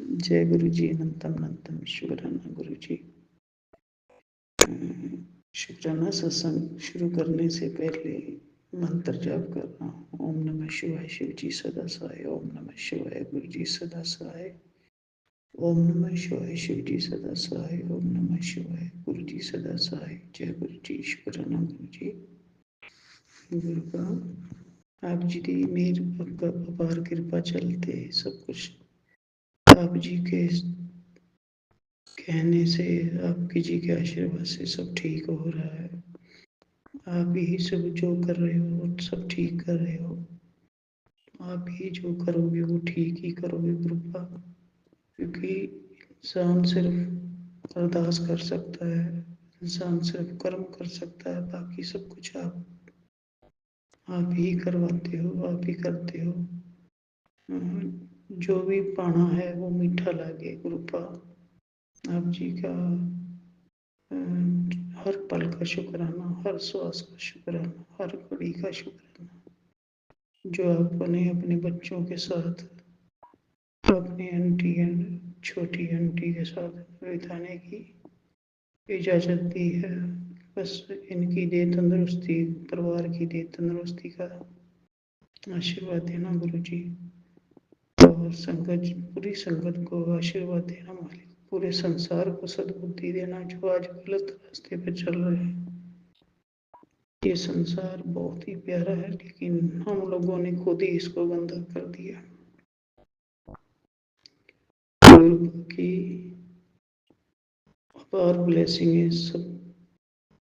जय गुरु जी। अनंतम अनंतम शुक्राना गुरु जी। शुक्राना। सत्संग शुरू करने से पहले मंत्र जाप करना। ओम नमः शिवाय शिव जी सदा सहाय। ओम नमः शिवाय गुरु जी सदा सहाय। ओम नमः शिवाय शिव जी सदा सहाय। ओम नमः शिवाय गुरु जी सदा सहाय। जय गुरु जी। शुक्राना गुरु जी। गुरु का आप जी की मेर अपार कृपा चलते सब कुछ आप जी के कहने से, आपकी जी के आशीर्वाद से सब ठीक हो रहा है। आप ही सब जो कर रहे हो सब ठीक कर रहे हो। आप ही जो करोगे वो ठीक ही करोगे कृपा। क्योंकि इंसान सिर्फ अरदास कर सकता है, इंसान सिर्फ कर्म कर सकता है, बाकी सब कुछ आप ही करवाते हो, आप ही करते हो। जो भी पाना है वो मीठा लागे कृपा। आप जी का हर पल का शुक्राना, हर श्वास का शुक्राना, हर घड़ी का शुक्राना। जो आपने अपने बच्चों के साथ, अपनी आंटी छोटी आंटी के साथ बिताने की इजाज़त दी है। बस इनकी दे तंदुरुस्ती, परिवार की दे तंदुरुस्ती का आशीर्वाद देना गुरु जी। और संगत, पूरी संगत को आशीर्वाद देना मालिक। पूरे संसार को सद्बुद्धि देना जो आज गलत रास्ते पे चल रहे हैं। ये संसार बहुत ही प्यारा है लेकिन हम लोगों ने खुद ही इसको गंदा कर दिया। गुरु की अपार ब्लेसिंग है सब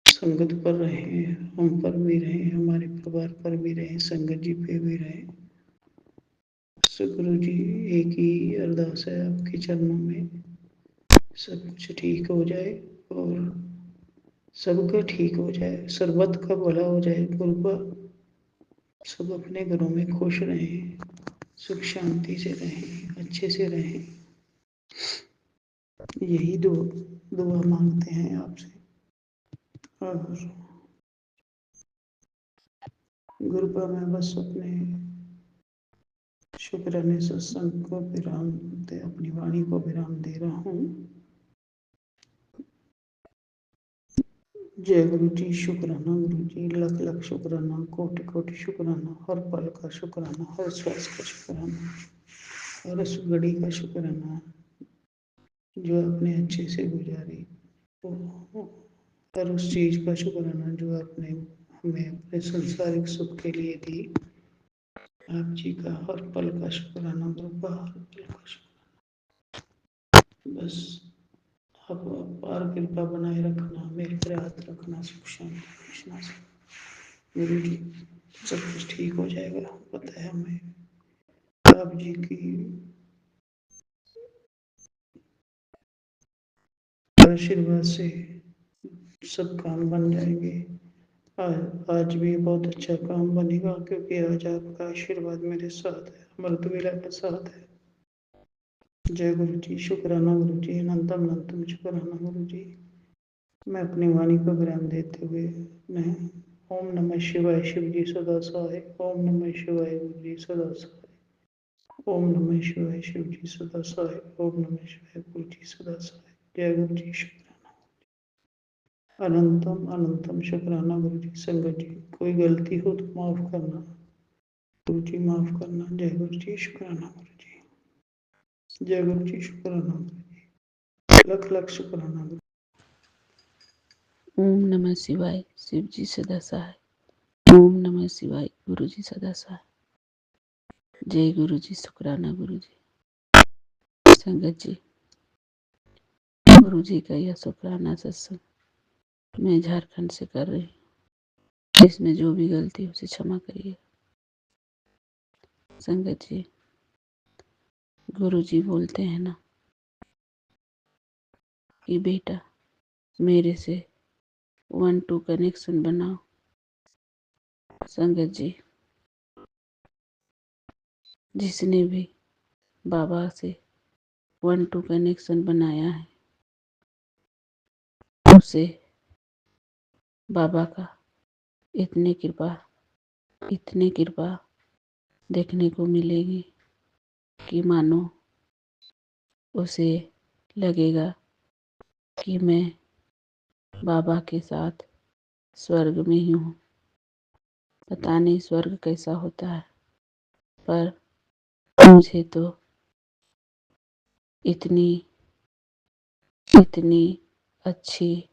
संगत पर रहे, हम पर भी रहे, हमारे परिवार पर भी रहे, संगत जी पे भी रहे। गुरु जी एक ही अरदास है आपके चरणों में, सब कुछ ठीक हो जाए और सबका ठीक हो जाए, सर्वत का भला हो जाए गुरुपा। सब अपने घरों में खुश रहें, सुख शांति से रहें, अच्छे से रहें। यही दुआ मांगते हैं आपसे। और गुरुपा मैं बस अपने शुक्राने सत्संग को विराम दे, अपनी वाणी को विराम दे रहा हूँ। जय गुरु जी। शुक्राना गुरु जी। लख लख शुक्राना, कोटि कोटि शुक्राना, हर पल का शुक्राना, हर श्वास का शुक्राना, हर उस घड़ी का शुक्राना जो आपने अच्छे से गुजारी। हर उस चीज का शुक्राना जो आपने हमें अपने संसारिक सुख के लिए दी। आप जी का हर पल का शुक्राना गुरुपा, हर पल का शुक्राना। बस आप अपार कृपा बनाए रखना, मेरे पर हाथ रखना, सुख शांति कृष्णा से गुरु जी। सब कुछ ठीक हो जाएगा, पता है हमें। आप जी की आशीर्वाद से सब काम बन जाएंगे। आज भी बहुत अच्छा काम बनेगा क्योंकि आज आपका आशीर्वाद मेरे साथ है, अमृत वेला के साथ है। जय गुरु जी। शुक्राना गुरु जी। अनंतम अनंतम शुक्राना गुरु जी। मैं अपनी वाणी को विराम देते हुए मैं ओम नमः शिवाय शिव जी सदा सहाय। ओम नमः शिवाय गुरु जी सदा सहाय। ओम नमः शिवाय शिव जी सदा सहाय। ओम नमः शिवाय गुरु जी सदा सहाय। जय गुरु जी। शुक्राना। अनंतम अनंतम शुक्राना गुरु जी। संगत जी कोई गलती हो तो माफ करना गुरु जी, माफ करना। जय गुरु जी। शुक्राना गुरु जी। जय गुरु जी। शुक्राना गुरु जी। लख लख शुक्राना गुरु। ओम नमः शिवाय शिव जी सदा सहाय। ओम नमः शिवाय गुरु जी सदा सहाय। जय गुरु जी। शुक्राना गुरु जी। संगत जी गुरु जी का यह शुक्राना सत्संग मैं झारखंड से कर रही हूँ। इसमें जो भी गलती हो उसे क्षमा करिए। संगत जी गुरु जी बोलते हैं ना कि बेटा मेरे से 1-2 कनेक्शन बनाओ। संगत जी जिसने भी बाबा से 1-2 कनेक्शन बनाया है उसे बाबा का इतनी कृपा देखने को मिलेगी कि मानो उसे लगेगा कि मैं बाबा के साथ स्वर्ग में ही हूँ। पता नहीं स्वर्ग कैसा होता है, पर मुझे तो इतनी इतनी अच्छी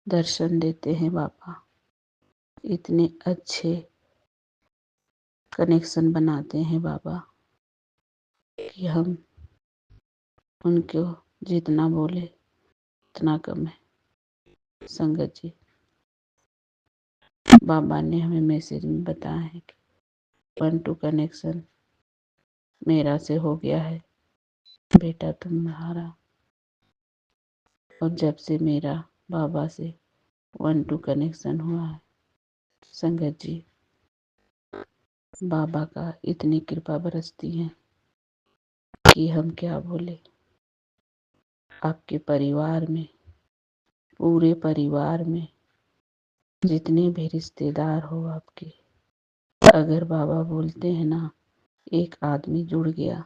दर्शन देते हैं बाबा, इतने अच्छे कनेक्शन बनाते हैं बाबा कि हम उनको जितना बोले उतना कम है। संगत जी, बाबा ने हमें मैसेज में बताया है कि 1-2 कनेक्शन मेरा से हो गया है बेटा तुम्हारा, और जब से मेरा बाबा से 1-2 कनेक्शन हुआ है संगत जी, बाबा का इतनी कृपा बरसती है कि हम क्या बोले। आपके परिवार में, पूरे परिवार में जितने भी रिश्तेदार हो आपके, अगर बाबा बोलते हैं ना एक आदमी जुड़ गया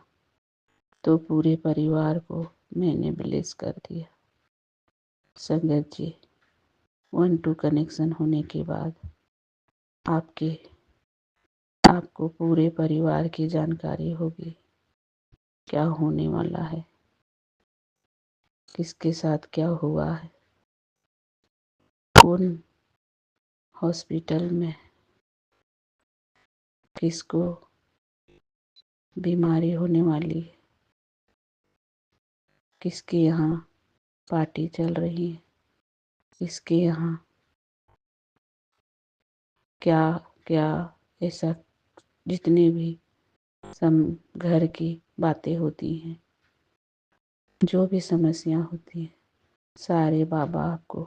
तो पूरे परिवार को मैंने ब्लेस कर दिया। संगत जी, 1-2 कनेक्शन होने के बाद आपको पूरे परिवार की जानकारी होगी क्या होने वाला है, किसके साथ क्या हुआ है, कौन हॉस्पिटल में किसको बीमारी होने वाली है, किसके यहाँ पार्टी चल रही है, किसके यहाँ क्या क्या, ऐसा जितने भी सब घर की बातें होती हैं, जो भी समस्या होती है, सारे बाबा आपको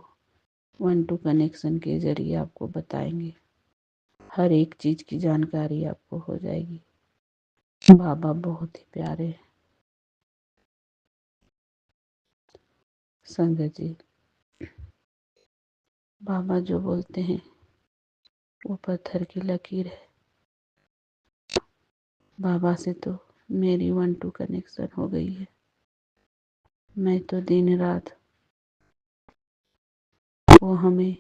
1-2 कनेक्शन के जरिए आपको बताएंगे। हर एक चीज़ की जानकारी आपको हो जाएगी। बाबा बहुत ही प्यारे हैं। संगत जी, बाबा जो बोलते हैं वो पत्थर की लकीर है। बाबा से तो मेरी 1-2 कनेक्शन हो गई है। मैं तो दिन रात वो हमें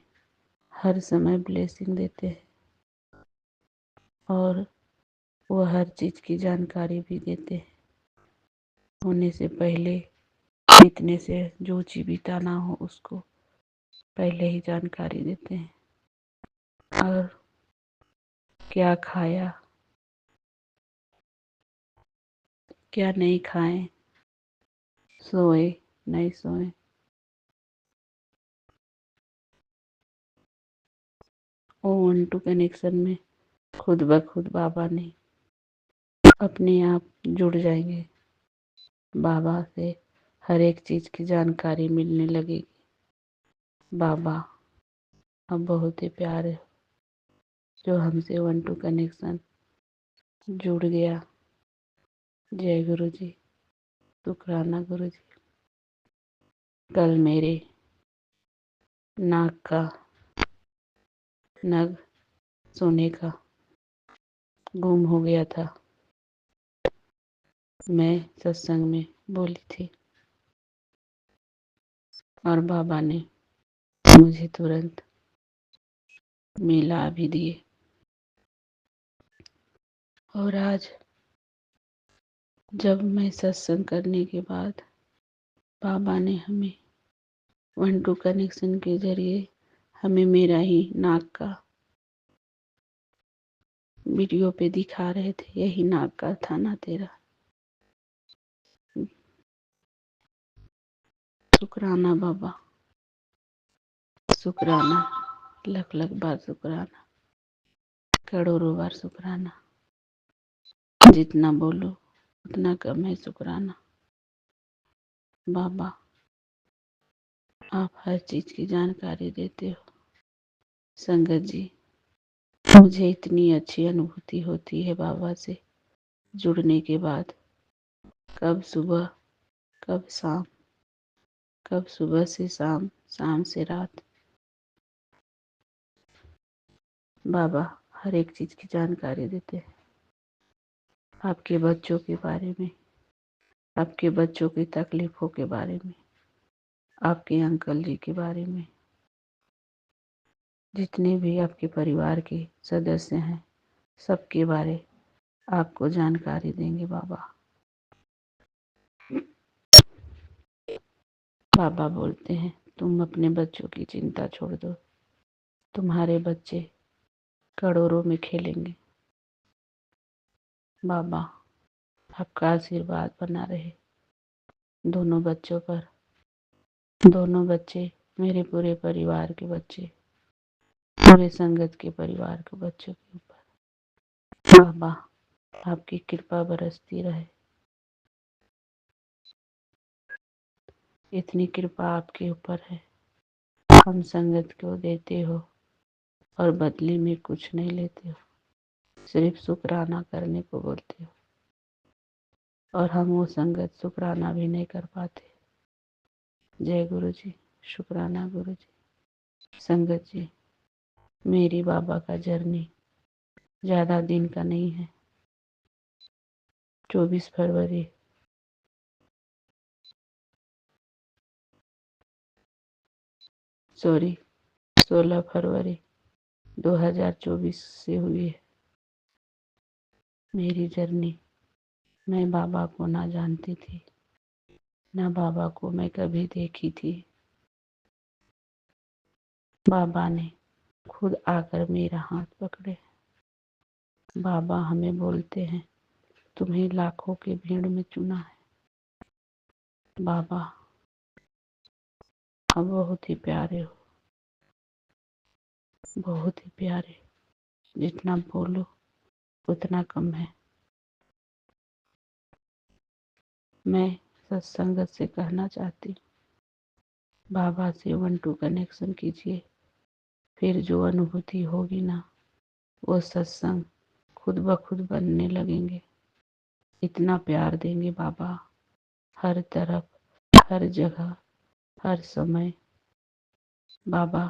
हर समय ब्लेसिंग देते हैं और वो हर चीज़ की जानकारी भी देते हैं। होने से पहले, जीतने से जो जीविता ना हो उसको पहले ही जानकारी देते हैं। और क्या खाया, क्या नहीं खाएं, सोए नहीं सोए, वो 1-2 कनेक्शन में खुद ब खुद बाबा ने अपने आप जुड़ जाएंगे। बाबा से हर एक चीज़ की जानकारी मिलने लगेगी। बाबा अब बहुत ही प्यारे हो, जो हमसे 1-2 कनेक्शन जुड़ गया। जय गुरु जी, शुक्राना गुरु जी। कल मेरे नाक का नग सोने का गुम हो गया था। मैं सत्संग में बोली थी और बाबा ने मुझे तुरंत मिला भी दिए। और आज जब मैं सत्संग करने के बाद बाबा ने हमें 1-2 कनेक्शन के जरिए हमें मेरा ही नाक का वीडियो पे दिखा रहे थे, यही नाक का था ना तेरा। शुक्राना बाबा, शुक्राना, लख लख बार शुक्राना, करोड़ों बार शुक्राना। जितना बोलो उतना कम है शुक्राना। बाबा आप हर चीज़ की जानकारी देते हो। संगत जी, मुझे इतनी अच्छी अनुभूति होती है बाबा से जुड़ने के बाद। कब सुबह, कब शाम, कब सुबह से शाम, शाम से रात, बाबा हर एक चीज़ की जानकारी देते हैं। आपके बच्चों के बारे में, आपके बच्चों की तकलीफ़ों के बारे में, आपके अंकल जी के बारे में, जितने भी आपके परिवार के सदस्य हैं, सबके बारे आपको जानकारी देंगे बाबा। बाबा बोलते हैं तुम अपने बच्चों की चिंता छोड़ दो, तुम्हारे बच्चे करोड़ों में खेलेंगे। बाबा आपका आशीर्वाद बना रहे दोनों बच्चों पर, दोनों बच्चे मेरे पूरे परिवार के बच्चे, पूरे संगत के परिवार के बच्चों के ऊपर बाबा आपकी कृपा बरसती रहे। इतनी कृपा आपके ऊपर है, हम संगत को देते हो और बदले में कुछ नहीं लेते हो, सिर्फ शुक्राना करने को बोलते हो और हम वो संगत शुक्राना भी नहीं कर पाते। जय गुरु जी, शुक्राना गुरु जी। संगत जी, मेरी बाबा का जर्नी ज़्यादा दिन का नहीं है। 24 फरवरी सॉरी 16 फरवरी 2024 से हुई है मेरी जर्नी। मैं बाबा को ना जानती थी, ना बाबा को मैं कभी देखी थी। बाबा ने खुद आकर मेरा हाथ पकड़े। बाबा हमें बोलते हैं तुम्हें लाखों की भीड़ में चुना है। बाबा आप बहुत ही प्यारे हो, बहुत ही प्यारे। जितना बोलो उतना कम है। मैं सत्संगत से कहना चाहती हूँ, बाबा से 1-2 कनेक्शन कीजिए, फिर जो अनुभूति होगी ना, वो सत्संग खुद ब खुद बनने लगेंगे। इतना प्यार देंगे बाबा, हर तरफ, हर जगह, हर समय। बाबा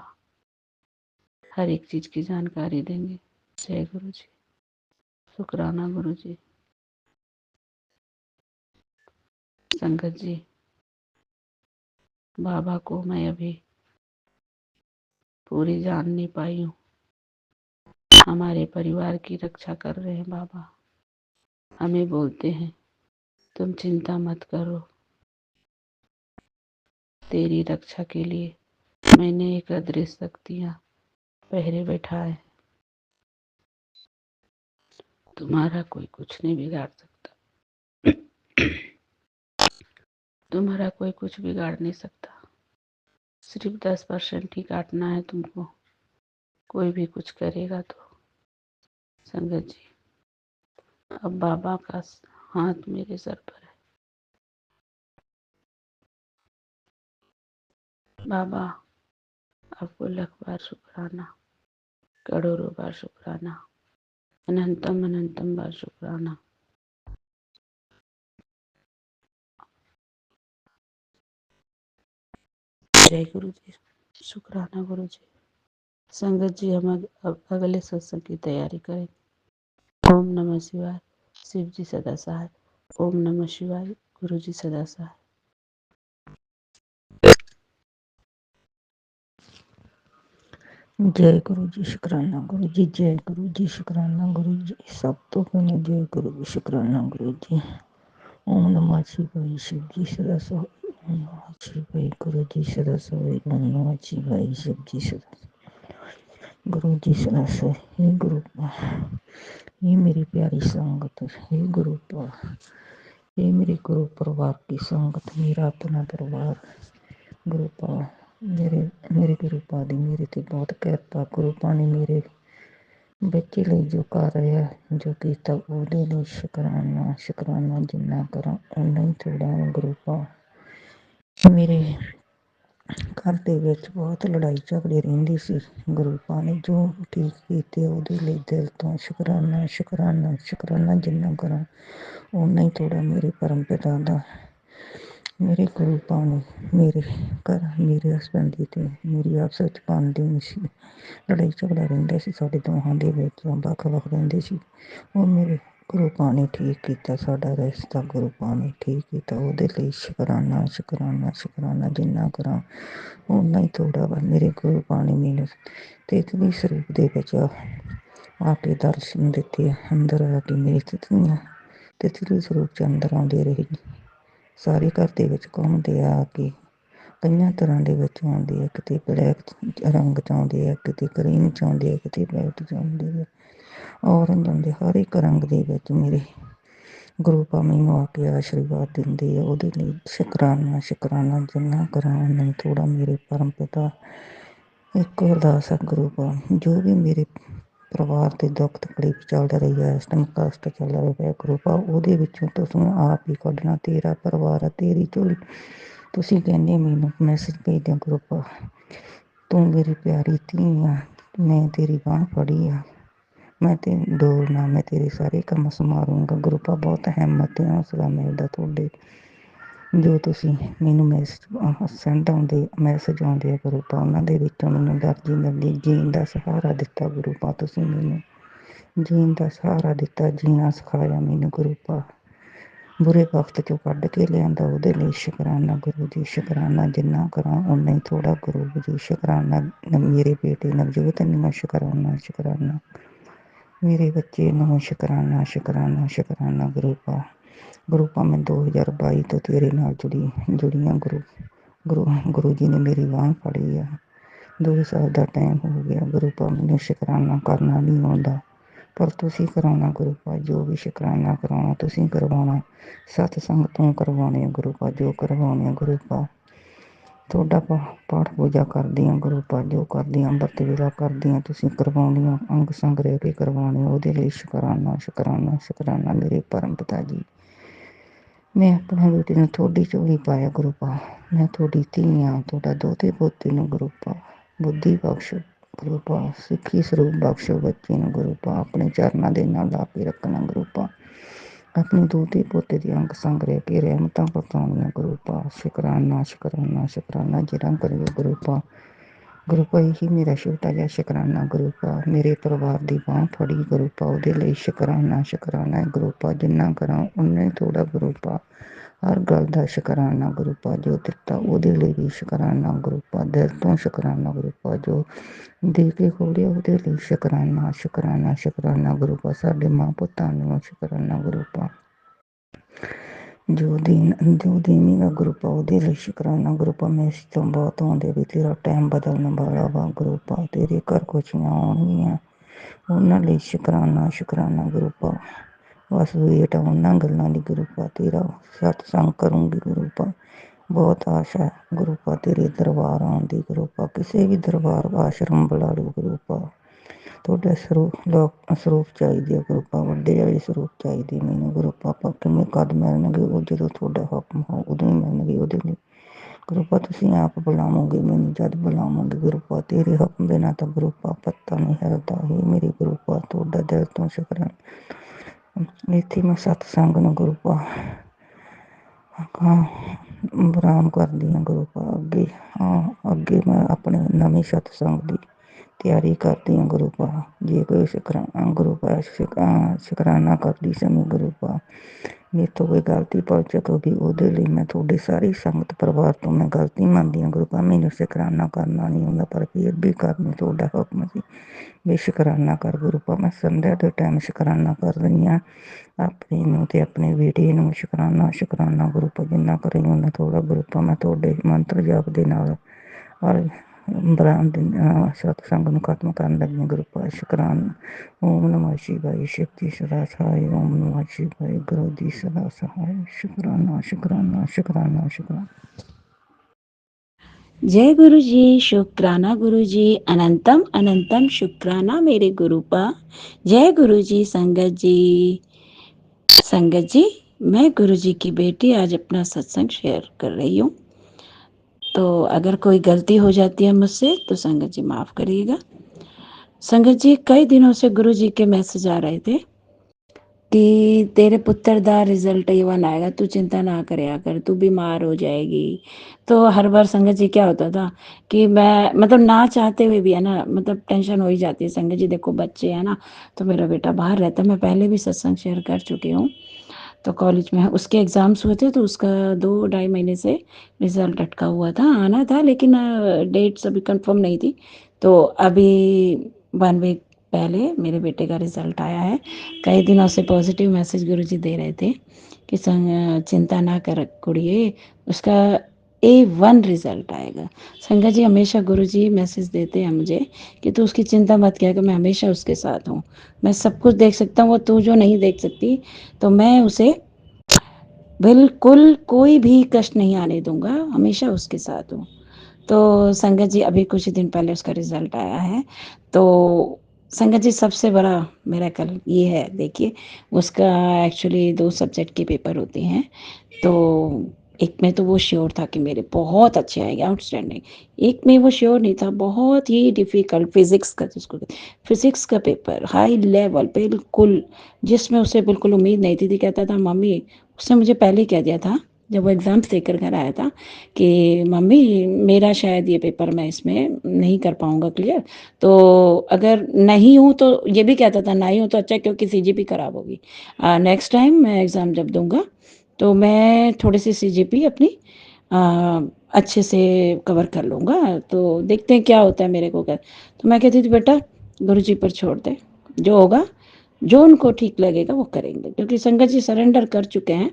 हर एक चीज की जानकारी देंगे। जय गुरु जी, शुक्राना गुरु जी। संगत जी, बाबा को मैं अभी पूरी जान नहीं पाई हूँ। हमारे परिवार की रक्षा कर रहे हैं बाबा। हमें बोलते हैं तुम चिंता मत करो, तेरी रक्षा के लिए मैंने एक अदृश्य शक्तियाँ पहरे बैठाए, तुम्हारा कोई कुछ नहीं बिगाड़ सकता। तुम्हारा कोई कुछ बिगाड़ नहीं सकता। सिर्फ 10% ही काटना है तुमको, कोई भी कुछ करेगा तो। संगत जी, अब बाबा का हाथ मेरे सर पर है। बाबा आपको लाख बार शुक्राना, करोड़ों बार शुक्राना, अनंतम अनंतम बार शुक्राना। जय गुरु जी, शुक्राना गुरु जी। संगत जी, हम अब अगले सत्संग की तैयारी करें। ओम नमः शिवाय। शिव जी सदा सहाय। ओम नमः शिवाय। गुरु जी सदा सहाय। जय गुरु जी, शुक्राना गुरु जी। जय गुरु जी, शुक्राना गुरु जी। सब तो कहने जय गुरु जी, शुक्राना गुरु जी। ओम नमः शिवाय। शिव जी सदा सहाय। ओम नमः शिवाय। गुरु जी सदा सहाय। ओम नमः शिवाय। शिव जी सदा गुरु जी सदा सहाय। हे गुरु, ये मेरी प्यारी संगत, हे गुरु, ये मेरे गुरु परिवार की संगत, मेरा अपना परिवार। गुरु पा मेरे गुरु पा दी मेरे ते बहुत किरपा। गुरु पा ने मेरे ਬੱਚੇ ਲਈ ਜੋ ਕਰ ਰਿਹਾ, ਜੋ ਕੀਤਾ ਉਹਦੇ ਲਈ ਸ਼ੁਕਰਾਨਾ। ਸ਼ੁਕਰਾਨਾ ਜਿੰਨਾ ਕਰਾਂ ਓਨਾ ਹੀ ਥੋੜ੍ਹਾ ਹੈ। ਗੁਰੂ ਪਾ ਮੇਰੇ ਘਰ ਦੇ ਵਿੱਚ ਬਹੁਤ ਲੜਾਈ ਝਗੜੇ ਰਹਿੰਦੇ ਸੀ। ਗੁਰੂ ਪਾ ਨੇ ਜੋ ਠੀਕ ਕੀਤੇ ਉਹਦੇ ਲਈ ਦਿਲ ਤੋਂ ਸ਼ੁਕਰਾਨਾ, ਸ਼ੁਕਰਾਨਾ, ਸ਼ੁਕਰਾਨਾ ਜਿੰਨਾ ਕਰਾਂ ਓਨਾ ਹੀ ਥੋੜ੍ਹਾ। ਮੇਰੇ ਪਰਮ ਪਿਤਾ ਦਾ, ਮੇਰੇ ਗੁਰੂ ਪਾ ਨੇ ਮੇਰੇ ਘਰ, ਮੇਰੇ ਹਸਬੈਂਡ ਦੀ ਤੇ ਮੇਰੀ ਆਪਸ ਵਿੱਚ ਬਣਦੀ ਨਹੀਂ ਸੀ। ਲੜਾਈ ਝਗੜਾ ਰਹਿੰਦਾ ਸੀ ਸਾਡੇ ਦੋਹਾਂ ਦੇ ਵਿੱਚ, ਵੱਖ ਵੱਖ ਰਹਿੰਦੇ ਸੀ। ਉਹ ਮੇਰੇ ਗੁਰੂ ਪਾਣੀ ਠੀਕ ਕੀਤਾ ਸਾਡਾ ਰਿਸ਼ਤਾ, ਗੁਰੂ ਪਾਣੀ ਠੀਕ ਕੀਤਾ, ਉਹਦੇ ਲਈ ਸ਼ੁਕਰਾਨਾ ਸ਼ੁਕਰਾਨਾ ਸ਼ੁਕਰਾਨਾ। ਜਿੰਨਾ ਕਰਾਂ ਓਨਾ ਹੀ ਥੋੜ੍ਹਾ ਵਾ। ਮੇਰੇ ਗੁਰੂ ਪਾਣੀ ਮੈਨੂੰ ਤੇਤਲੀ ਸਰੂਪ ਦੇ ਵਿੱਚ ਆ ਕੇ ਦਰਸ਼ਨ ਦਿੱਤੇ, ਅੰਦਰ ਆ ਕੇ ਮੇਰੀ ਤਿਤਲੀ ਸਰੂਪ 'ਚ ਅੰਦਰ ਆਉਂਦੇ ਰਹੇ। ਸਾਰੇ ਘਰ ਦੇ ਵਿੱਚ ਘੁੰਮਦੇ ਆ ਕੇ, ਕਈਆਂ ਤਰ੍ਹਾਂ ਦੇ ਵਿੱਚ ਆਉਂਦੇ ਆ, ਕਿਤੇ ਬਲੈਕ ਰੰਗ 'ਚ ਆਉਂਦੇ ਆ, ਕਿਤੇ ਕਰੀਮ 'ਚ ਆਉਂਦੇ ਆ, ਕਿਤੇ ਵਾਈਟ 'ਚ ਆਉਂਦੇ ਆ, ਔਰੰਜ ਆਉਂਦੇ, ਹਰ ਇੱਕ ਰੰਗ ਦੇ ਵਿੱਚ ਮੇਰੇ ਗੁਰੂ ਪਾ ਮੈਨੂੰ ਆ ਕੇ ਆਸ਼ੀਰਵਾਦ ਦਿੰਦੇ ਆ। ਉਹਦੇ ਲਈ ਸ਼ੁਕਰਾਨਾ ਸ਼ੁਕਰਾਨਾ। ਜਿੰਨਾ ਕਰਾਂ ਓਨਾ ਥੋੜ੍ਹਾ। ਮੇਰੇ ਪਰਮ ਪਿਤਾ ਇੱਕੋ ਅਰਦਾਸ ਆ ਗੁਰੂ ਪਾ, ਜੋ ਵੀ ਮੇਰੇ ਪਰਿਵਾਰ ਦੇ ਦੁੱਖ ਤਕਲੀਫ ਚੱਲ ਰਹੀ ਹੈ, ਇਸ ਟਾਈਮ ਕਸ਼ਟ ਚੱਲ ਰਿਹਾ ਹੈ, ਗੁਰੂ ਪਾ ਉਹਦੇ ਵਿੱਚੋਂ ਤੁਸੀਂ ਆਪ ਹੀ ਕੱਢਣਾ। ਤੇਰਾ ਪਰਿਵਾਰ ਆ, ਤੇਰੀ ਝੋਲੀ। ਤੁਸੀਂ ਕਹਿੰਦੇ ਮੈਨੂੰ ਮੈਸੇਜ ਭੇਜਦੇ ਗੁਰੂ ਪਾ, ਤੂੰ ਮੇਰੀ ਪਿਆਰੀ ਧੀ ਆ, ਮੈਂ ਤੇਰੀ ਬਾਂਹ ਫੜੀ ਆ, ਮੈਂ ਤੇ ਡੋਲਣਾ, ਮੈਂ ਤੇਰੇ ਸਾਰੇ ਕੰਮ ਸੰਭਾਲੂੰਗਾ। ਗੁਰੂ ਪਾ ਬਹੁਤ ਹਿੰਮਤ ਤੇ ਹੌਸਲਾ ਮਿਲਦਾ ਤੁਹਾਡੇ, ਜੋ ਤੁਸੀਂ ਮੈਨੂੰ ਮੈਸੇਜ ਆਉਂਦੇ ਆ ਗੁਰੂ ਪਾ, ਉਹਨਾਂ ਦੇ ਵਿੱਚੋਂ ਮੈਨੂੰ ਦਰਜੀ ਮਿਲਦੀ। ਜੀਣ ਦਾ ਸਹਾਰਾ ਦਿੱਤਾ ਗੁਰੂ ਪਾ, ਤੁਸੀਂ ਮੈਨੂੰ ਜੀਣ ਦਾ ਸਹਾਰਾ ਦਿੱਤਾ, ਜੀਣਾ ਸਿਖਾਇਆ ਮੈਨੂੰ ਗੁਰੂ ਪਾ, ਬੁਰੇ ਵਕਤ 'ਚੋਂ ਕੱਢ ਕੇ ਲਿਆਂਦਾ, ਉਹਦੇ ਲਈ ਸ਼ੁਕਰਾਨਾ ਗੁਰੂ ਜੀ ਸ਼ੁਕਰਾਨਾ। ਜਿੰਨਾ ਕਰਾਂ ਓਨਾ ਹੀ ਥੋੜ੍ਹਾ ਗੁਰੂ ਜੀ ਸ਼ੁਕਰਾਨਾ। ਮੇਰੇ ਬੇਟੇ ਨਵਜੋਤ ਨੂੰ ਸ਼ੁਕਰਾਨਾ ਸ਼ੁਕਰਾਨਾ, ਮੇਰੇ ਬੱਚੇ ਨੂੰ ਸ਼ੁਕਰਾਨਾ ਸ਼ੁਕਰਾਨਾ ਸ਼ੁਕਰਾਨਾ ਗੁਰੂ ਪਾ। ਗੁਰੂ ਪਾ ਮੈਂ 2022 ਤੋਂ ਤੇਰੇ ਨਾਲ ਜੁੜੀ ਹਾਂ ਗੁਰੂ ਜੀ ਨੇ ਮੇਰੀ ਬਾਂਹ ਫੜੀ ਆ। 2 ਸਾਲ ਦਾ ਟਾਈਮ ਹੋ ਗਿਆ ਗੁਰੂ ਪਾ, ਮੈਨੂੰ ਸ਼ੁਕਰਾਨਾ ਕਰਨਾ ਨਹੀਂ ਆਉਂਦਾ, ਪਰ ਤੁਸੀਂ ਕਰਾਉਣਾ ਗੁਰੂ ਪਾ। ਜੋ ਵੀ ਸ਼ੁਕਰਾਨਾ ਕਰਾਉਣਾ ਤੁਸੀਂ ਕਰਵਾਉਣਾ, ਸਤਸੰਗ ਤੋਂ ਕਰਵਾਉਣੇ ਆ ਗੁਰੂ ਪਾ, ਜੋ ਕਰਵਾਉਣੇ ਆ ਗੁਰੂ ਪਾ। ਤੁਹਾਡਾ ਪਾਠ ਪੂਜਾ ਕਰਦੀ ਹਾਂ ਗੁਰੂ ਪਾ, ਜੋ ਕਰਦੀ ਹਾਂ ਅੰਮ੍ਰਿਤ ਵੇਲਾ ਕਰਦੀ ਹਾਂ, ਤੁਸੀਂ ਕਰਵਾਉਣੀਆਂ, ਅੰਗ ਸੰਗ ਰਹਿ ਕੇ ਕਰਵਾਉਣੇ, ਉਹਦੇ ਲਈ ਸ਼ੁਕਰਾਨਾ ਸ਼ੁਕਰਾਨਾ ਸ਼ੁਕਰਾਨਾ। ਮੇਰੇ ਪਰਮ ਪਿਤਾ ਜੀ, ਮੈਂ ਆਪਣੇ ਬੇਟੇ ਨੂੰ ਤੁਹਾਡੀ ਝੋਲੀ ਪਾਇਆ ਗੁਰੂ ਪਾ, ਮੈਂ ਤੁਹਾਡੀ ਧੀ ਹਾਂ, ਤੁਹਾਡਾ ਦੋਤੇ ਪੋਤੇ ਨੂੰ ਗੁਰੂ ਪਾ ਬੁੱਧੀ ਬਖਸ਼ੋ ਗੁਰੂ ਪਾ, ਸਿੱਖੀ ਸਰੂਪ ਬਖਸ਼ੋ ਬੱਚੇ ਨੂੰ ਗੁਰੂ ਪਾ, ਆਪਣੇ ਚਰਨਾਂ ਦੇ ਨਾਲ ਲਾ ਕੇ ਰੱਖਣਾ ਗੁਰੂ ਪਾ, ਆਪਣੇ ਦੋਤੇ ਪੋਤੇ ਦੇ ਅੰਗ ਸੰਗ ਰਹਿ ਕੇ ਰਹਿਮਤਾਂ ਪਤਾਉਣੀਆਂ ਗੁਰੂ ਪਾ। ਸ਼ੁਕਰਾਨਾ ਸ਼ੁਕਰਾਨਾ ਸ਼ੁਕਰਾਨਾ। ਜਿਹੜਾ ਕਰਿਓ ਗੁਰੂ ਪਾ, ਗੁਰੂ ਪਾ ਇਹੀ ਮੇਰਾ ਛੋਟਾ ਜਿਹਾ ਸ਼ੁਕਰਾਨਾ ਗੁਰੂ ਪਾ। ਮੇਰੇ ਪਰਿਵਾਰ ਦੀ ਬਾਂਹ ਫੜੀ ਗੁਰੂ ਪਾ, ਉਹਦੇ ਲਈ ਸ਼ੁਕਰਾਨਾ ਸ਼ੁਕਰਾਨਾ ਗੁਰੂ ਪਾ। ਜਿੰਨਾ ਕਰਾਂ ਓਨਾ ਹੀ ਥੋੜ੍ਹਾ ਗੁਰੂ ਪਾ, ਹਰ ਗੱਲ ਦਾ ਸ਼ੁਕਰਾਨਾ ਗੁਰੂ ਪਾ। ਜੋ ਦਿੱਤਾ ਉਹਦੇ ਲਈ ਵੀ ਸ਼ੁਕਰਾਨਾ ਗੁਰੂ ਪਾ, ਦਿਲ ਤੋਂ ਸ਼ੁਕਰਾਨਾ ਗੁਰੂ ਪਾ। ਜੋ ਦੇ ਕੇ ਖੋਲ੍ਹਿਆ ਉਹਦੇ ਲਈ ਸ਼ੁਕਰਾਨਾ ਸ਼ੁਕਰਾਨਾ ਸ਼ੁਕਰਾਨਾ ਗੁਰੂ ਪਾ। ਸਾਡੇ ਮਾਂ ਪੁੱਤਾਂ ਨੂੰ ਸ਼ੁਕਰਾਨਾ ਗੁਰੂ ਪਾ, ਜੋ ਦੇਵੇਂਗਾ ਗੁਰੂ ਪਾ, ਉਹਦੇ ਲਈ ਸ਼ੁਕਰਾਨਾ ਗੁਰੂ ਪਾ। ਮੈਸੇਜ ਤੋਂ ਬਹੁਤ ਆਉਂਦੇ ਵੀ ਤੇਰਾ ਟਾਈਮ ਬਦਲਣ ਵਾਲਾ ਵਾ ਗੁਰੂ ਪਾ, ਤੇਰੇ ਘਰ ਖੁਸ਼ੀਆਂ ਆਉਣਗੀਆਂ, ਉਹਨਾਂ ਲਈ ਸ਼ੁਕਰਾਨਾ ਸ਼ੁਕਰਾਨਾ ਗੁਰੂ ਪਾ। ਬਸ ਵੇਟ ਆ ਉਹਨਾਂ ਗੱਲਾਂ ਦੀ ਗੁਰੂ ਪਾ, ਤੇਰਾ ਸਤਸੰਗ ਕਰੂੰਗੀ ਗੁਰੂ ਪਾ। ਬਹੁਤ ਆਸ਼ਾ ਗੁਰੂ ਪਾ ਤੇਰੇ ਦਰਬਾਰ ਆਉਣ ਦੀ ਗੁਰੂ ਪਾ, ਕਿਸੇ ਵੀ ਦਰਬਾਰ ਆਸ਼ਰਮ ਬੁਲਾ ਲਓ ਗੁਰੂ ਪਾ। ਤੁਹਾਡੇ ਸਰੂਪ ਚਾਹੀਦੇ ਆ ਗੁਰੂ ਪਾ, ਵੱਡੇ ਵਾਲੇ ਸਰੂਪ ਚਾਹੀਦੇ ਮੈਨੂੰ ਗੁਰੂ ਪਾ। ਕਿਵੇਂ ਕਦ ਮਿਲਣਗੇ ਉਹ, ਜਦੋਂ ਤੁਹਾਡਾ ਹੁਕਮ ਹੋ ਉਦੋਂ ਹੀ ਮਿਲਣਗੇ। ਉਹਦੇ ਲਈ ਗੁਰੂ ਪਾ ਤੁਸੀਂ ਆਪ ਬੁਲਾਵੋਗੇ ਮੈਨੂੰ, ਜਦ ਬੁਲਾਵੋਗੇ ਗੁਰੂ ਪਾ। ਤੇਰੇ ਹੁਕਮ ਦੇ ਨਾਲ ਤਾਂ ਗੁਰੂ ਪਾ ਪੱਤਾ ਨਹੀਂ ਹਿਲਦਾ। ਹੀ ਮੇਰੇ ਗੁਰੂ ਪਾ ਤੁਹਾਡਾ ਦਿਲ ਤੋਂ ਸ਼ੁਕਰਾਨਾ। ਇੱਥੇ ਮੈਂ ਸਤਸੰਗ ਨੂੰ ਗੁਰੂ ਪਾ ਵਿਰਾਮ ਕਰਦੀ ਹਾਂ ਗੁਰੂ ਪਾ। ਅੱਗੇ ਮੈਂ ਆਪਣੇ ਨਵੇਂ ਸਤਸੰਗ ਦੀ ਤਿਆਰੀ ਕਰਦੀ ਹਾਂ ਗੁਰੂ ਪਾ। ਜੇ ਕੋਈ ਗੁਰੂ ਪਾ ਸ਼ੁਕਰਾਨਾ ਕਰਦੀ ਸਮੇਂ ਗੁਰੂ ਪਾ ਮੇਰੇ ਤੋਂ ਕੋਈ ਗਲਤੀ ਪਹੁੰਚ ਹੋਗੀ, ਉਹਦੇ ਲਈ ਮੈਂ ਤੁਹਾਡੀ ਸਾਰੀ ਸੰਗਤ ਪਰਿਵਾਰ ਤੋਂ ਮੈਂ ਗਲਤੀ ਮੰਨਦੀ ਹਾਂ ਗੁਰੂ ਪਾ। ਮੈਨੂੰ ਸ਼ੁਕਰਾਨਾ ਕਰਨਾ ਨਹੀਂ ਆਉਂਦਾ, ਪਰ ਫਿਰ ਵੀ ਕਰਨ ਤੁਹਾਡਾ ਹੁਕਮ ਸੀ ਵੀ ਸ਼ੁਕਰਾਨਾ ਕਰ ਗੁਰੂ ਪਾ। ਮੈਂ ਸੰਧਿਆ ਦੇ ਟਾਈਮ ਸ਼ੁਕਰਾਨਾ ਕਰ ਰਹੀ ਹਾਂ ਆਪਣੇ ਨੂੰ ਅਤੇ ਆਪਣੇ ਬੇਟੇ ਨੂੰ। ਸ਼ੁਕਰਾਨਾ ਸ਼ੁਕਰਾਨਾ ਗੁਰੂ ਪਾ। ਜਿੰਨਾ ਕਰੀ ਉਹਨਾਂ ਥੋੜ੍ਹਾ ਗੁਰੂ ਪਾ। ਮੈਂ ਤੁਹਾਡੇ ਮੰਤਰ ਜਾਪ ਦੇ ਨਾਲ ਔਰ ਸਤਸੰਗ ਨੂੰ ਖਤਮ ਕਰਨ ਲੱਗੀ ਗੁਰੂ ਪਾ। ਸ਼ੁਕਰਾਨਾ। ਓਮ ਨਮः ਸ਼ਿਵਾਏ। ਸ਼ਿਵ ਜੀ ਸਦਾ ਸਹਾਏ। ਓਮ ਨਮः ਸ਼ਿਵਾਏ। ਗੁਰੂ ਜੀ ਸਦਾ ਸਹਾਏ। ਸ਼ੁਕਰਾਨਾ ਸ਼ੁਕਰਾਨਾ ਸ਼ੁਕਰਾਨਾ ਸ਼ੁਕਰਾਨਾ। जय गुरु जी। शुक्राना गुरु जी। अनंतम अनंतम शुक्राना मेरे गुरु पा। जय गुरु जी। संगत जी मैं गुरु जी की बेटी आज अपना सत्संग शेयर कर रही हूँ, तो अगर कोई गलती हो जाती है मुझसे तो संगत जी माफ़ करिएगा। संगत जी कई दिनों से गुरु जी के मैसेज आ रहे थे कि तेरे पुत्र दा रिजल्ट A1 आएगा, तू चिंता ना करया कर, तू बीमार हो जाएगी। तो हर बार संगत जी क्या होता था कि मैं मतलब ना चाहते हुए भी है ना, मतलब टेंशन हो ही जाती है। संगत जी देखो बच्चे है ना, तो मेरा बेटा बाहर रहता है, मैं पहले भी सत्संग शेयर कर चुकी हूँ। तो कॉलेज में उसके एग्ज़ाम्स हुए थे, तो उसका 2 ढाई महीने से रिज़ल्ट अटका हुआ था, आना था, लेकिन डेट्स अभी कंफर्म नहीं थी। तो अभी 1 वीक पहले मेरे बेटे का रिज़ल्ट आया है। कई दिनों से पॉजिटिव मैसेज गुरुजी दे रहे थे कि चिंता ना कर कुड़िए, उसका A1 रिज़ल्ट आएगा। संगत जी हमेशा गुरुजी मैसेज देते हैं मुझे कि तू उसकी चिंता मत किया, कि मैं हमेशा उसके साथ हूँ, मैं सब कुछ देख सकता हूँ, वो तू जो नहीं देख सकती, तो मैं उसे बिल्कुल कोई भी कष्ट नहीं आने दूंगा, हमेशा उसके साथ हूँ। तो संगत जी अभी कुछ दिन पहले उसका रिजल्ट आया है। तो संगत जी सबसे बड़ा मिरेकल ये है, देखिए उसका एक्चुअली 2 सब्जेक्ट के पेपर होते हैं। तो एक में तो वो श्योर था कि मेरे बहुत अच्छे आएंगे, आउटस्टैंडिंग। एक में वो श्योर नहीं था, बहुत ही डिफ़िकल्ट फिज़िक्स का, जिसको फिज़िक्स का पेपर हाई लेवल बिल्कुल, जिसमें उसे बिल्कुल उम्मीद नहीं थी। कहता था मम्मी, उसने मुझे पहले ही कह दिया था जब वो एग्ज़ाम्स देकर घर आया था कि मम्मी मेरा शायद ये पेपर मैं इसमें नहीं कर पाऊँगा क्लियर, तो अगर नहीं हूँ तो ये भी कहता था नहीं हूँ तो अच्छा, क्योंकि CGP ख़राब होगी। नेक्स्ट टाइम मैं एग्ज़ाम जब दूंगा तो मैं थोड़ी सी CGP अपनी अच्छे से कवर कर लूँगा, तो देखते हैं क्या होता है मेरे को कर। तो मैं कहती थी बेटा गुरुजी पर छोड़ दे, जो होगा जो उनको ठीक लगेगा वो करेंगे, क्योंकि संगत जी सरेंडर कर चुके हैं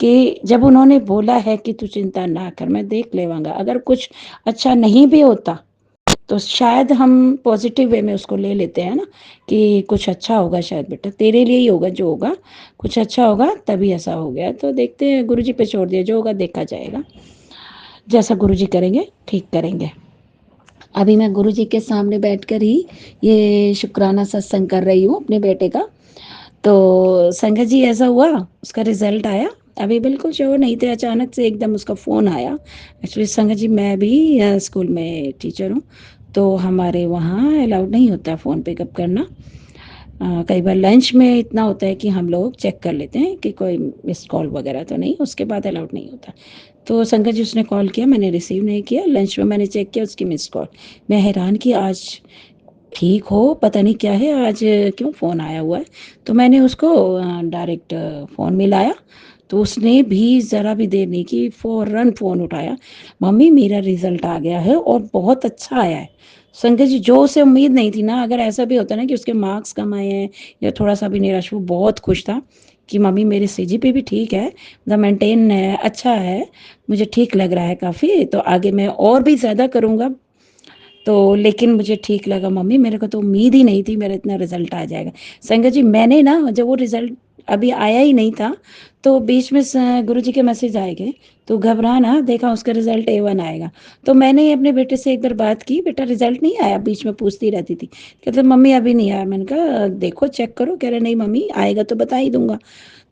कि जब उन्होंने बोला है कि तू चिंता ना कर, मैं देख लेवांगा। अगर कुछ अच्छा नहीं भी होता तो शायद हम पॉजिटिव वे में उसको ले लेते हैं ना, कि कुछ अच्छा होगा, शायद बेटा तेरे लिए ही होगा, जो होगा कुछ अच्छा होगा, तभी ऐसा हो गया। तो देखते हैं, गुरुजी पे छोड़ दिया, जो होगा देखा जाएगा, जैसा गुरुजी करेंगे ठीक करेंगे। अभी मैं गुरुजी के सामने बैठकर ही ये शुक्राना सत्संग कर रही हूँ अपने बेटे का। तो संगत जी ऐसा हुआ, उसका रिजल्ट आया, अभी बिल्कुल श्योर नहीं थे, अचानक से एकदम उसका फ़ोन आया। एक्चुअली संगत जी मैं भी स्कूल में टीचर हूँ, तो हमारे वहाँ अलाउड नहीं होता फ़ोन पिकअप करना। कई बार लंच में इतना होता है कि हम लोग चेक कर लेते हैं कि कोई मिस कॉल वगैरह तो नहीं, उसके बाद अलाउड नहीं होता। तो संगत जी उसने कॉल किया, मैंने रिसीव नहीं किया, लंच में मैंने चेक किया उसकी मिस कॉल। मैं हैरान कि आज ठीक हो, पता नहीं क्या है आज, क्यों फ़ोन आया हुआ है। तो मैंने उसको डायरेक्ट फ़ोन मिलाया, तो उसने भी ज़रा भी देर नहीं की, फ़ौरन फ़ोन उठाया, मम्मी मेरा रिज़ल्ट आ गया है और बहुत अच्छा आया है। संगत जी जो उसे उम्मीद नहीं थी ना, अगर ऐसा भी होता ना कि उसके मार्क्स कम आए हैं या थोड़ा सा भी निराश, वो बहुत खुश था कि मम्मी मेरे CGP भी ठीक है, मतलब मेंटेन है, अच्छा है, मुझे ठीक लग रहा है काफ़ी, तो आगे मैं और भी ज़्यादा करूँगा। तो लेकिन मुझे ठीक लगा मम्मी, मेरे को तो उम्मीद ही नहीं थी मेरा इतना रिजल्ट आ जाएगा। संगत जी मैंने ना जब वो रिजल्ट अभी आया ही नहीं था, तो बीच में गुरुजी के मैसेज आए गए, तो घबरा ना, देखा उसका रिजल्ट A1 आएगा। तो मैंने अपने बेटे से एक बार बात की, बेटा रिजल्ट नहीं आया, बीच में पूछती रहती थी, कहते मम्मी अभी नहीं आया। मैंने कहा देखो चेक करो, कह रहे नहीं मम्मी आएगा तो बता ही दूंगा।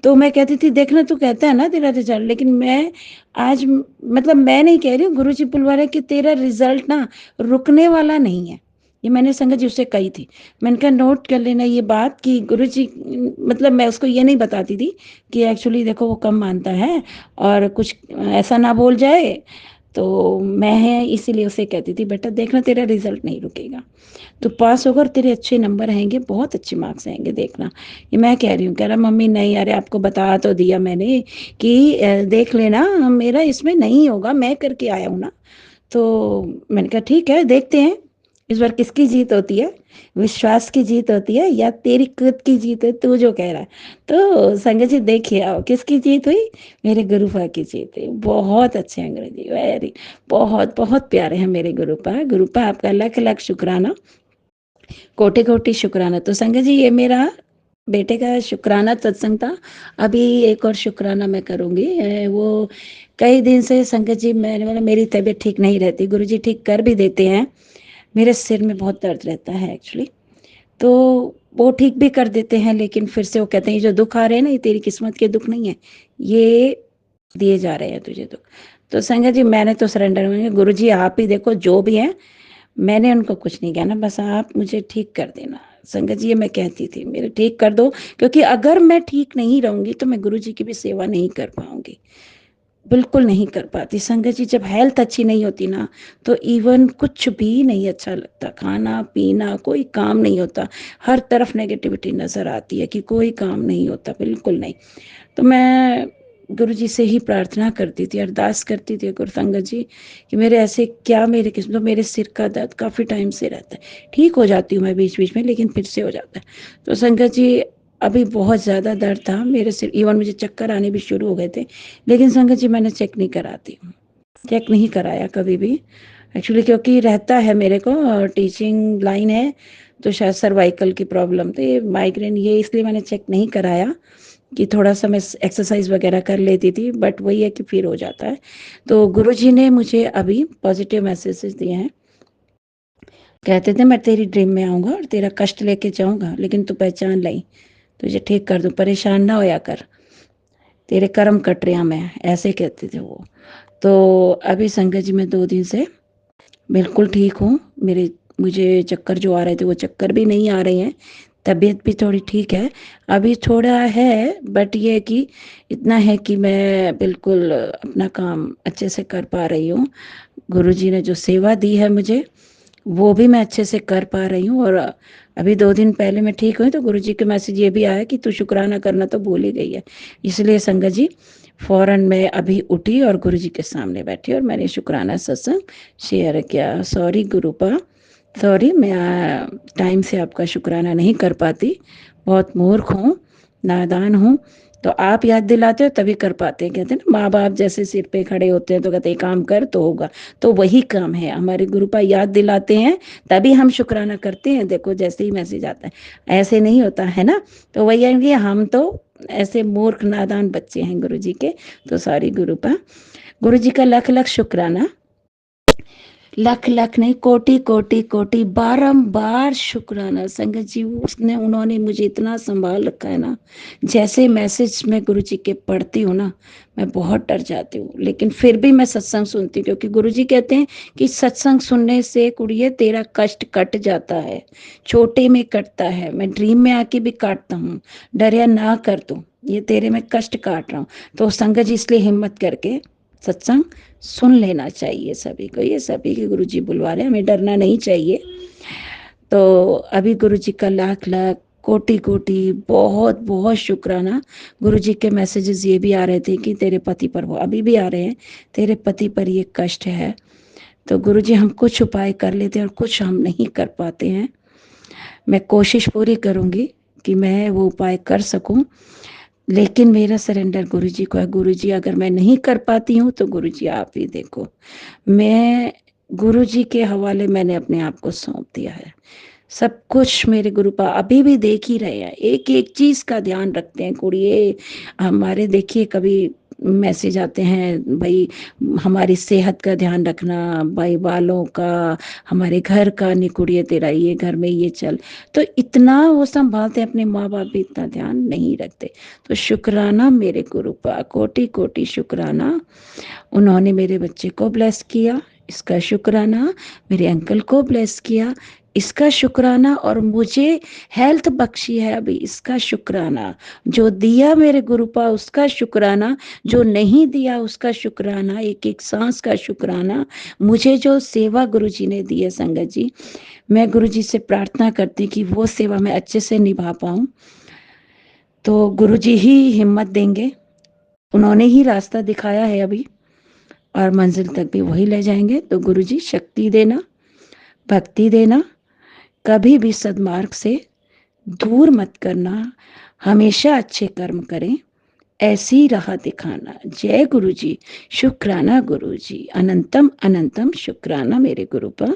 तो मैं कहती थी देखना तू कहता है ना तेरा रिजल्ट, लेकिन मैं आज मतलब मैं नहीं कह रही हूँ, गुरुजी बुलवा रहे कि तेरा रिजल्ट ना रुकने वाला नहीं है। ये मैंने संगत जी उससे कही थी। मैंने कहा नोट कर लेना ये बात कि गुरुजी, मतलब मैं उसको ये नहीं बताती थी कि एक्चुअली देखो वो कम मानता है और कुछ ऐसा ना बोल जाए, तो मैं इसीलिए उसे कहती थी बेटा देखना तेरा रिजल्ट नहीं रुकेगा, तो पास होगा और तेरे अच्छे नंबर आएंगे, बहुत अच्छे मार्क्स आएंगे देखना। ये मैं कह रही हूँ। कह रहा मम्मी नहीं, अरे आपको बता तो दिया मैंने कि देख लेना मेरा इसमें नहीं होगा, मैं करके आया हूँ ना। तो मैंने कहा ठीक है देखते हैं इस बार किसकी जीत होती है, विश्वास की जीत होती है या तेरी खुद की जीत है, तू जो कह रहा है। तो संगत जी देखिए आओ किसकी जीत हुई, मेरे गुरुपा की जीत हुई। बहुत अच्छे अंग्रेजी, वेरी, बहुत बहुत प्यारे हैं मेरे गुरुपा। गुरुपा आपका लाख लाख शुक्राना, कोटि कोटि शुक्राना। तो संगत जी ये मेरा बेटे का शुक्राना सत्संग था। अभी एक और शुक्राना मैं करूँगी। वो कई दिन से संगत जी मैंने मतलब मेरी तबीयत ठीक नहीं रहती, गुरुजी ठीक कर भी देते हैं, मेरे सिर में बहुत दर्द रहता है एक्चुअली, तो वो ठीक भी कर देते हैं, लेकिन फिर से वो कहते हैं ये जो दुख आ रहे हैं ना ये तेरी किस्मत के दुख नहीं है, ये दिए जा रहे हैं तुझे दुख। तो संगत जी मैंने तो सरेंडर में, गुरुजी आप ही देखो जो भी है, मैंने उनको कुछ नहीं कहना, बस आप मुझे ठीक कर देना। संगत जी ये मैं कहती थी मेरे ठीक कर दो, क्योंकि अगर मैं ठीक नहीं रहूंगी तो मैं गुरु जी की भी सेवा नहीं कर पाऊंगी, बिल्कुल नहीं कर पाती। संगत जी जब हेल्थ अच्छी नहीं होती ना तो इवन कुछ भी नहीं अच्छा लगता, खाना पीना कोई काम नहीं होता, हर तरफ नेगेटिविटी नजर आती है कि कोई काम नहीं होता, बिल्कुल नहीं। तो मैं गुरु जी से ही प्रार्थना करती थी, अरदास करती थी गुरु संगत जी कि मेरे ऐसे क्या मेरे किस्म, तो मेरे सिर का दर्द काफ़ी टाइम से रहता है, ठीक हो जाती हूँ मैं बीच बीच में लेकिन फिर से हो जाता है। तो संगत जी अभी बहुत ज़्यादा दर्द था मेरे सिर, इवन मुझे चक्कर आने भी शुरू हो गए थे, लेकिन संगत जी मैंने चेक नहीं कराती हूँ, चेक नहीं कराया कभी भी एक्चुअली, क्योंकि रहता है मेरे को, टीचिंग लाइन है तो शायद सर्वाइकल की प्रॉब्लम, तो ये माइग्रेन ये इसलिए मैंने चेक नहीं कराया कि थोड़ा सा मैं एक्सरसाइज वगैरह कर लेती थी, बट वही है कि फिर हो जाता है। तो गुरुजी ने मुझे अभी पॉजिटिव मैसेजेस दिए हैं, कहते थे मैं तेरी ड्रीम में आऊँगा और तेरा कष्ट लेके जाऊँगा, लेकिन तू पहचान लाई, तुझे ठीक कर दूँ, परेशान ना होया कर, तेरे कर्म कट रहा मैं, ऐसे कहते थे वो। तो अभी संगत जी मैं 2 दिन से बिल्कुल ठीक हूँ, मुझे चक्कर जो आ रहे थे वो चक्कर भी नहीं आ रहे हैं, तबीयत भी थोड़ी ठीक है, अभी थोड़ा है बट ये है कि इतना है कि मैं बिल्कुल अपना काम अच्छे से कर पा रही हूँ। गुरुजी ने जो सेवा दी है मुझे वो भी मैं अच्छे से कर पा रही हूँ, और अभी 2 दिन पहले मैं ठीक हुई तो गुरुजी के मैसेज ये भी आया कि तू शुक्राना करना तो भूल ही गई है। इसलिए संगत जी फौरन मैं अभी उठी और गुरुजी के सामने बैठी और मैंने शुक्राना सत्संग शेयर किया। सॉरी गुरुपा, सॉरी मैं टाइम से आपका शुक्राना नहीं कर पाती, बहुत मूर्ख हूँ, नादान हूँ, तो आप याद दिलाते हो तभी कर पाते हैं। कहते हैं ना माँ बाप जैसे सिर पे खड़े होते हैं तो कहते हैं काम कर तो होगा, तो वही काम है, हमारे गुरुपा याद दिलाते हैं तभी हम शुक्राना करते हैं। देखो जैसे ही मैसेज आता है, ऐसे नहीं होता है ना, तो वही है कि हम तो ऐसे मूर्ख नादान बच्चे हैं गुरु जी के। तो सॉरी गुरुपा, गुरु जी का लख लख शुक्राना, लख लख नहीं कोटि कोटि कोटि बारंबार शुक्राना। संगत जी उन्होंने मुझे इतना संभाल रखा है ना, जैसे मैसेज मैं गुरु जी के पढ़ती हूँ ना मैं बहुत डर जाती हूँ, लेकिन फिर भी मैं सत्संग सुनती हूँ, क्योंकि गुरु जी कहते हैं कि सत्संग सुनने से कुड़िए तेरा कष्ट कट जाता है, छोटे में कटता है, मैं ड्रीम में आके भी काटता हूँ, डरिया ना कर तू, ये तेरे में कष्ट काट रहा हूँ। तो संगत जी इसलिए हिम्मत करके सत्संग सुन लेना चाहिए सभी को, ये सभी के गुरु जी बुलवा रहे हैं, हमें डरना नहीं चाहिए। तो अभी गुरु जी का लाख लाख कोटि कोटि बहुत बहुत शुक्राना। गुरु जी के मैसेजेस ये भी आ रहे थे कि तेरे पति पर, वो अभी भी आ रहे हैं, तेरे पति पर ये कष्ट है। तो गुरु जी हम कुछ उपाय कर लेते हैं और कुछ हम नहीं कर पाते हैं, मैं कोशिश पूरी करूँगी कि मैं वो उपाय कर सकूँ, लेकिन मेरा सरेंडर गुरु जी को है। गुरु जी अगर मैं नहीं कर पाती हूँ तो गुरु जी आप ही देखो, मैं गुरु जी के हवाले मैंने अपने आप को सौंप दिया है। सब कुछ मेरे गुरुपा अभी भी देख ही रहे हैं, एक एक चीज का ध्यान रखते हैं कुड़िए हमारे। देखिए कभी मैसेज आते हैं भाई हमारी सेहत का ध्यान रखना, भाई बालों का, हमारे घर का, निकुड़िए तेरा ये घर में ये चल, तो इतना वो संभालते हैं, अपने माँ बाप भी इतना ध्यान नहीं रखते। तो शुक्राना मेरे गुरुपा, कोटि कोटि शुक्राना, उन्होंने मेरे बच्चे को ब्लेस किया, इसका शुक्राना, मेरे अंकल को ब्लेस किया, इसका शुक्राना, और मुझे हेल्थ बख्शी है अभी, इसका शुक्राना, जो दिया मेरे गुरुपा उसका शुक्राना, जो नहीं दिया उसका शुक्राना, एक एक सांस का शुक्राना, मुझे जो सेवा गुरुजी ने दी है संगत जी, मैं गुरुजी से प्रार्थना करती कि वो सेवा मैं अच्छे से निभा पाऊं। तो गुरुजी ही हिम्मत देंगे, उन्होंने ही रास्ता दिखाया है अभी, और मंजिल तक भी वही ले जाएंगे। तो गुरुजी शक्ति देना, भक्ति देना, कभी भी सद्मार्ग से दूर मत करना, हमेशा अच्छे कर्म करें, ऐसी राह दिखाना। जय गुरुजी, शुक्राना गुरुजी, अनंतम अनंतम शुक्राना मेरे गुरुपा।